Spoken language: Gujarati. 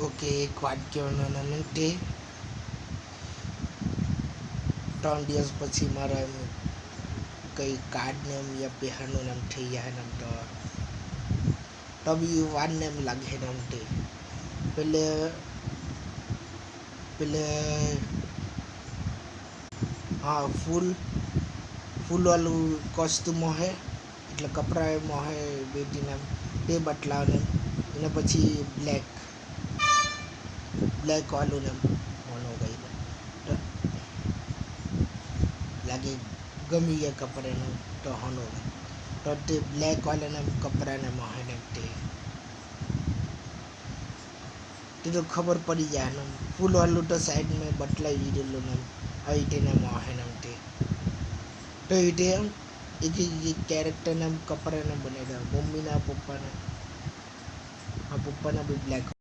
ઓકે એક વાક્યનો નામ તે 3 દિવસ પછી મારા એમ કંઈ કાર્ડને એમ યા પહેરનું નામ થઈ જાય એમ તો બી વારને એમ લાગે એમ તે પેલે પેલે હા ફૂલવાળું કોસ્ટ્યુમ હે એટલે કપડાં એમ હે બેટીના તે બદલાવને એને પછી બ્લેક વાળું ને હોનો ગઈ લાગે ગમી ગયા કપડાને તો હોનો તો તે બ્લેક વાળાને કપડાને મોહને તે તો ખબર પડી જાય ને ફૂલ વાળું તો સાઈડ મેં બદલાવી દીધેલું ને આવી તેને મોહને તે તો એ એમ એક કેરેક્ટરને કપડાને બનાવી દે મમ્મીના પપ્પાના બી બ્લેક